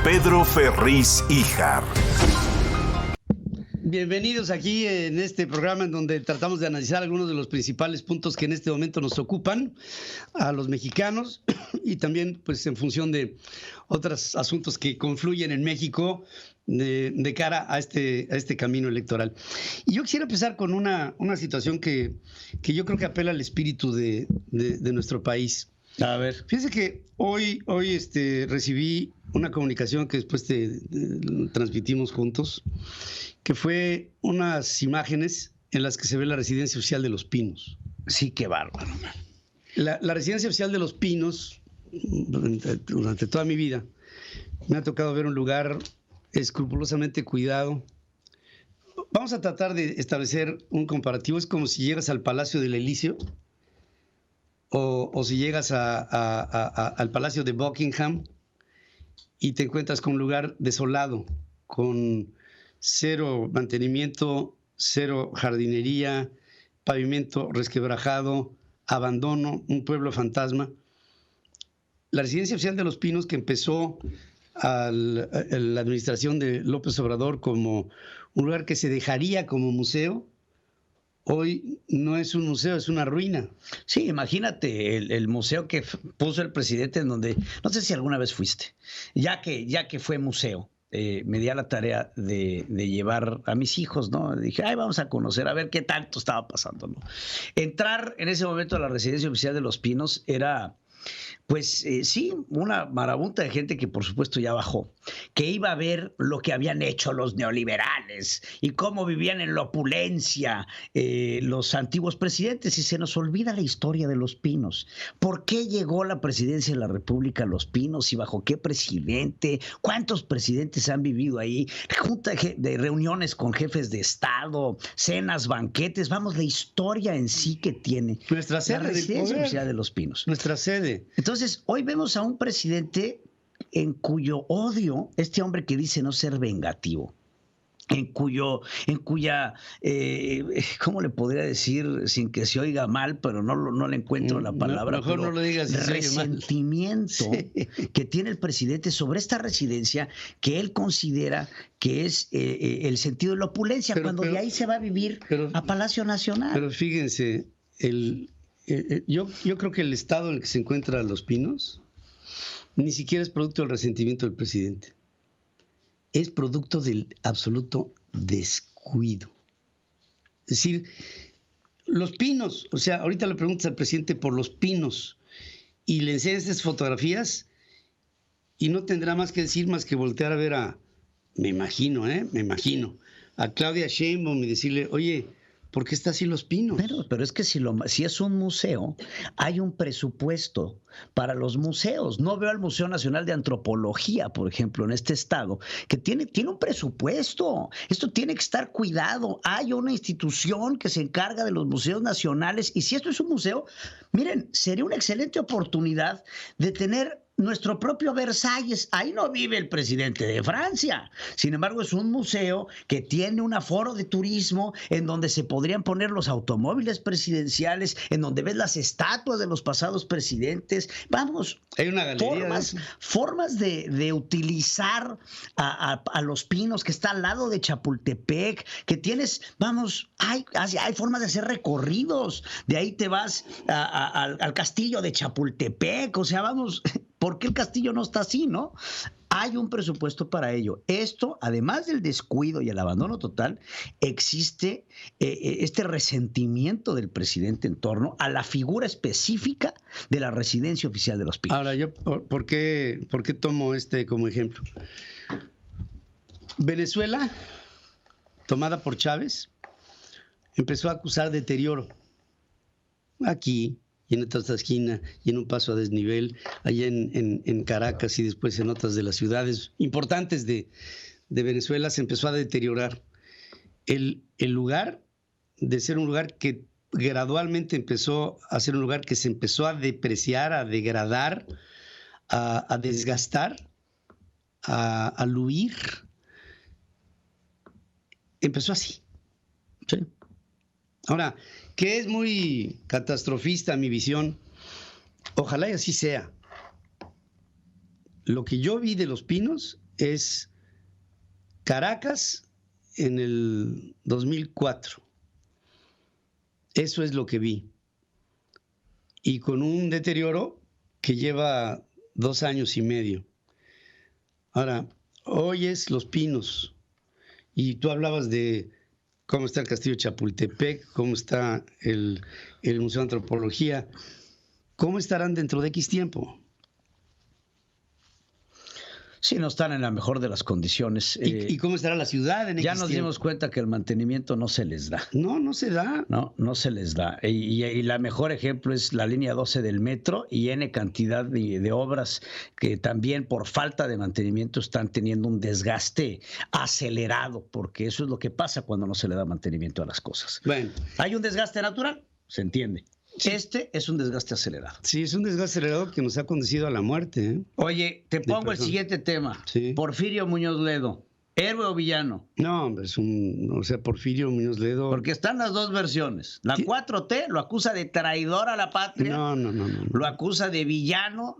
Pedro Ferriz Híjar. Bienvenidos aquí en este programa en donde tratamos de analizar algunos de los principales puntos que en este momento nos ocupan a los mexicanos y también pues en función de otros asuntos que confluyen en México de cara a este camino electoral. Y yo quisiera empezar con una situación que yo creo que apela al espíritu de nuestro país. A ver. Fíjense que hoy recibí una comunicación que después te transmitimos juntos, que fue unas imágenes en las que se ve la residencia oficial de Los Pinos. Sí, qué bárbaro, man. La residencia oficial de Los Pinos, durante toda mi vida, me ha tocado ver un lugar escrupulosamente cuidado. Vamos a tratar de establecer un comparativo. Es como si llegas al Palacio del Elíseo o si llegas al Palacio de Buckingham y te encuentras con un lugar desolado, con cero mantenimiento, cero jardinería, pavimento resquebrajado, abandono, un pueblo fantasma. La residencia oficial de Los Pinos, que empezó la administración de López Obrador como un lugar que se dejaría como museo, hoy no es un museo, es una ruina. Sí, imagínate el museo que puso el presidente, en donde, no sé si alguna vez fuiste, ya que fue museo. Me di a la tarea de llevar a mis hijos, ¿no? Dije, vamos a conocer, a ver qué tanto estaba pasando, ¿no? Entrar en ese momento a la residencia oficial de Los Pinos era, pues sí, una marabunta de gente que por supuesto ya bajó, que iba a ver lo que habían hecho los neoliberales y cómo vivían en la opulencia los antiguos presidentes, y se nos olvida la historia de Los Pinos. ¿Por qué llegó la presidencia de la República a Los Pinos y bajo qué presidente? ¿Cuántos presidentes han vivido ahí? Junta de reuniones con jefes de Estado, cenas, banquetes, vamos, la historia en sí que tiene Nuestra sede la residencia del oficial de Los Pinos. Nuestra sede. Entonces, hoy vemos a un presidente en cuyo odio, este hombre que dice no ser vengativo, en cuya, ¿cómo le podría decir sin que se oiga mal, pero no le encuentro la palabra? Mejor no lo digas si resentimiento que tiene el presidente sobre esta residencia que él considera que es el sentido de la opulencia, cuando de ahí se va a vivir a Palacio Nacional. Pero fíjense, yo creo que el estado en el que se encuentra Los Pinos ni siquiera es producto del resentimiento del presidente. Es producto del absoluto descuido. Es decir, Los Pinos, o sea, ahorita le preguntas al presidente por Los Pinos y le enseñas estas fotografías y no tendrá más que decir más que voltear a ver me imagino, a Claudia Sheinbaum y decirle, oye, ¿por qué está así Los Pinos? Pero es que si es un museo, hay un presupuesto para los museos. No veo al Museo Nacional de Antropología, por ejemplo, en este estado, que tiene un presupuesto. Esto tiene que estar cuidado. Hay una institución que se encarga de los museos nacionales, y si esto es un museo, miren, sería una excelente oportunidad de tener nuestro propio Versalles. Ahí no vive el presidente de Francia. Sin embargo, es un museo que tiene un aforo de turismo en donde se podrían poner los automóviles presidenciales, en donde ves las estatuas de los pasados presidentes. Vamos, hay una galería formas de utilizar a Los Pinos, que está al lado de Chapultepec, que tienes, vamos, hay formas de hacer recorridos. De ahí te vas al castillo de Chapultepec. O sea, vamos, ¿por qué el castillo no está así, no? Hay un presupuesto para ello. Esto, además del descuido y el abandono total, existe este resentimiento del presidente en torno a la figura específica de la residencia oficial de Los Pinos. Ahora, yo, ¿por qué tomo como ejemplo? Venezuela, tomada por Chávez, empezó a acusar deterioro. Aquí, y en otra esquina, y en un paso a desnivel, allá en Caracas y después en otras de las ciudades importantes de Venezuela, se empezó a deteriorar. El lugar, de ser un lugar que gradualmente empezó a ser un lugar que se empezó a depreciar, a degradar, a desgastar, a luir, empezó así. Sí. Ahora, que es muy catastrofista mi visión, ojalá y así sea. lo que yo vi de Los Pinos es Caracas en el 2004. Eso es lo que vi. Y con un deterioro que lleva 2 años y medio. Ahora, hoy es Los Pinos. Y tú hablabas de cómo está el Castillo de Chapultepec, cómo está el Museo de Antropología. ¿Cómo estarán dentro de X tiempo? Sí, no están en la mejor de las condiciones. ¿Y cómo estará la ciudad en X Ya nos tiempo? dimos cuenta que el mantenimiento no se les da. No se da. No se les da. Y la mejor ejemplo es la línea 12 del metro y N cantidad de obras que también por falta de mantenimiento están teniendo un desgaste acelerado, porque eso es lo que pasa cuando no se le da mantenimiento a las cosas. Bueno, Hay un desgaste natural, se entiende. Este es un desgaste acelerado. sí, es un desgaste acelerado que nos ha conducido a la muerte, ¿eh? Oye, te pongo el persona. siguiente tema. Sí. Porfirio Muñoz Ledo, ¿héroe o villano? No, hombre, Porfirio Muñoz Ledo. Porque están las dos versiones. La Sí. 4T lo acusa de traidor a la patria. No. Lo acusa de villano,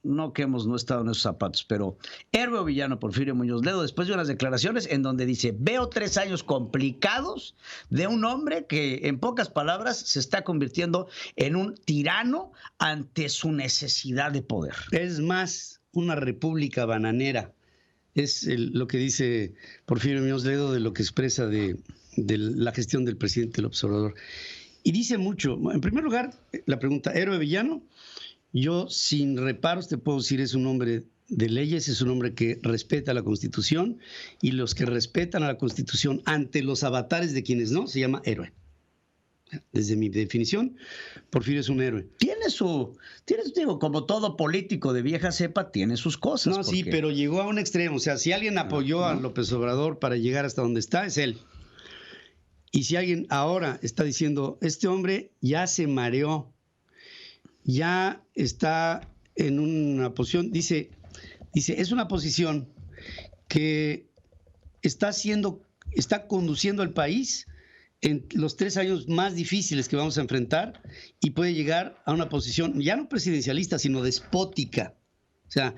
no que hemos no estado en esos zapatos, pero héroe o villano Porfirio Muñoz Ledo, después de unas declaraciones en donde dice: veo 3 años complicados de un hombre que, en pocas palabras, se está convirtiendo en un tirano ante su necesidad de poder. Es más una república bananera. Es lo que dice Porfirio Muñoz Ledo de lo que expresa de la gestión del presidente López Obrador. Y dice mucho. En primer lugar, la pregunta, ¿héroe o villano? Yo, sin reparos, te puedo decir, es un hombre de leyes, es un hombre que respeta la Constitución, y los que respetan a la Constitución ante los avatares de quienes no, se llama héroe. Desde mi definición, Porfirio es un héroe. Digo, como todo político de vieja cepa, tiene sus cosas. No, sí, pero llegó a un extremo. O sea, si alguien apoyó a López Obrador para llegar hasta donde está, es él. Y si alguien ahora está diciendo, este hombre ya se mareó, ya está en una posición, dice, es una posición que está conduciendo al país en los 3 años más difíciles que vamos a enfrentar, y puede llegar a una posición ya no presidencialista, sino despótica. O sea,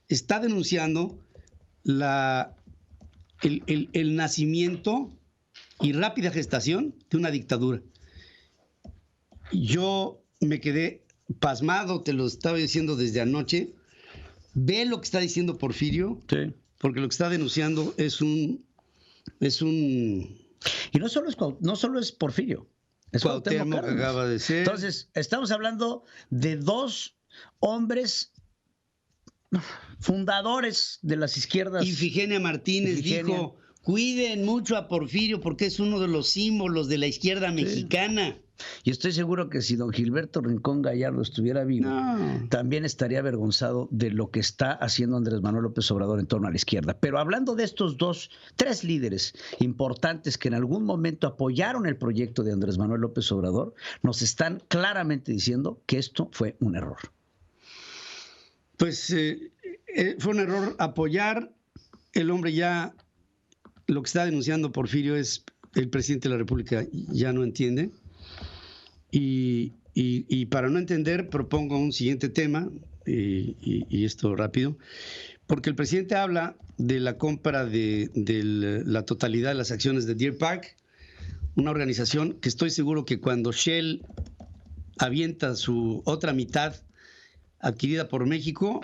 está denunciando el nacimiento y rápida gestación de una dictadura. Yo me quedé pasmado, te lo estaba diciendo desde anoche. Ve lo que está diciendo Porfirio, Sí. porque lo que está denunciando es un Y no solo es Porfirio, es Cuauhtémoc Cuauhtémoc, Cárdenas. acaba de ser. Entonces, estamos hablando de 2 hombres fundadores de las izquierdas. Ifigenia Martínez dijo, cuiden mucho a Porfirio porque es uno de los símbolos de la izquierda mexicana. Y estoy seguro que si don Gilberto Rincón Gallardo estuviera vivo, también estaría avergonzado de lo que está haciendo Andrés Manuel López Obrador en torno a la izquierda. Pero hablando de estos 3 líderes importantes que en algún momento apoyaron el proyecto de Andrés Manuel López Obrador, nos están claramente diciendo que esto fue un error. Pues fue un error apoyar. El hombre ya, lo que está denunciando Porfirio es el presidente de la República ya no entiende. Y para no entender, propongo un siguiente tema, y esto rápido, porque el presidente habla de la compra de la totalidad de las acciones de Deer Park, una organización que estoy seguro que cuando Shell avienta su otra mitad adquirida por México,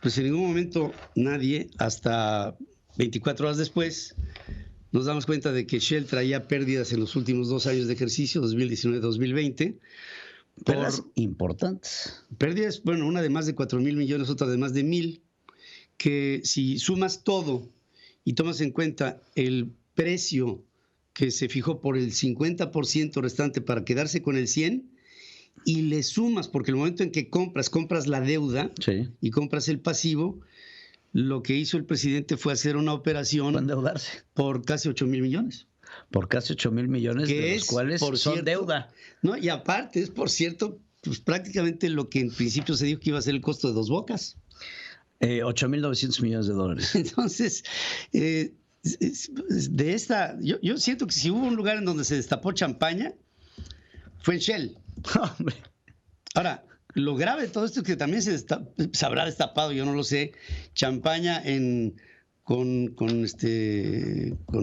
pues en ningún momento nadie, hasta 24 horas después, nos damos cuenta de que Shell traía pérdidas en los últimos 2 años de ejercicio, 2019-2020. Pérdidas importantes. Pérdidas, bueno, una de más de 4,000 millones, otra de más de 1,000, que si sumas todo y tomas en cuenta el precio que se fijó por el 50% restante para quedarse con el 100%, y le sumas, porque el momento en que compras la deuda, Sí. Y compras el pasivo, lo que hizo el presidente fue hacer una operación Fue endeudarse por casi 8,000 millones. por casi 8,000 millones, de los cuales por son cierto, deuda. No, y aparte es, por cierto, pues prácticamente lo que en principio se dijo que iba a ser el costo de Dos Bocas. 8,900 millones de dólares. Entonces, yo siento que si hubo un lugar en donde se destapó champaña, fue en Shell. Hombre. Ahora, lo grave de todo esto es que también se habrá destapado, yo no lo sé, champaña con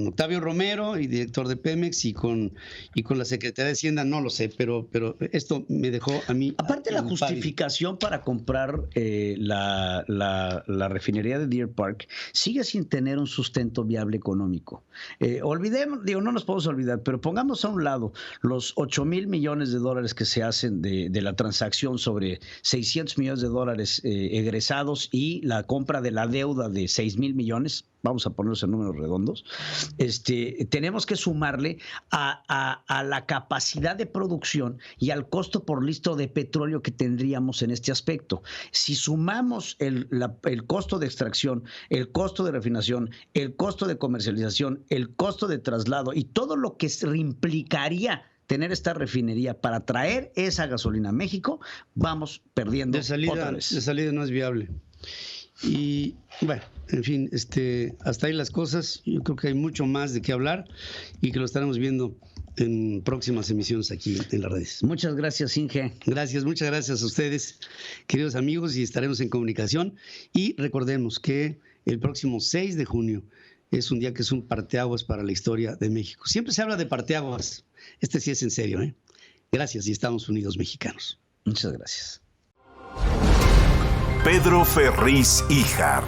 Octavio Romero, y director de Pemex, y con la Secretaría de Hacienda, no lo sé, pero esto me dejó a mí. Aparte, la justificación para comprar la refinería de Deer Park sigue sin tener un sustento viable económico. No nos podemos olvidar, pero pongamos a un lado los 8,000 millones de dólares que se hacen de la transacción sobre 600 millones de dólares egresados, y la compra de la deuda de 6,000 millones. Vamos a ponerlos en números redondos. Tenemos que sumarle a la capacidad de producción y al costo por litro de petróleo que tendríamos en este aspecto. Si sumamos el costo de extracción, el costo de refinación, el costo de comercialización, el costo de traslado y todo lo que implicaría tener esta refinería para traer esa gasolina a México, vamos perdiendo otra vez. De salida no es viable. Y bueno, en fin, hasta ahí las cosas. Yo creo que hay mucho más de qué hablar y que lo estaremos viendo en próximas emisiones aquí en las redes. Muchas gracias, Inge. Muchas gracias a ustedes, queridos amigos, y estaremos en comunicación. Y recordemos que el próximo 6 de junio es un día que es un parteaguas para la historia de México. Siempre se habla de parteaguas. Sí es en serio, ¿eh? Gracias, y estamos unidos, mexicanos. Muchas gracias. Pedro Ferriz Híjar.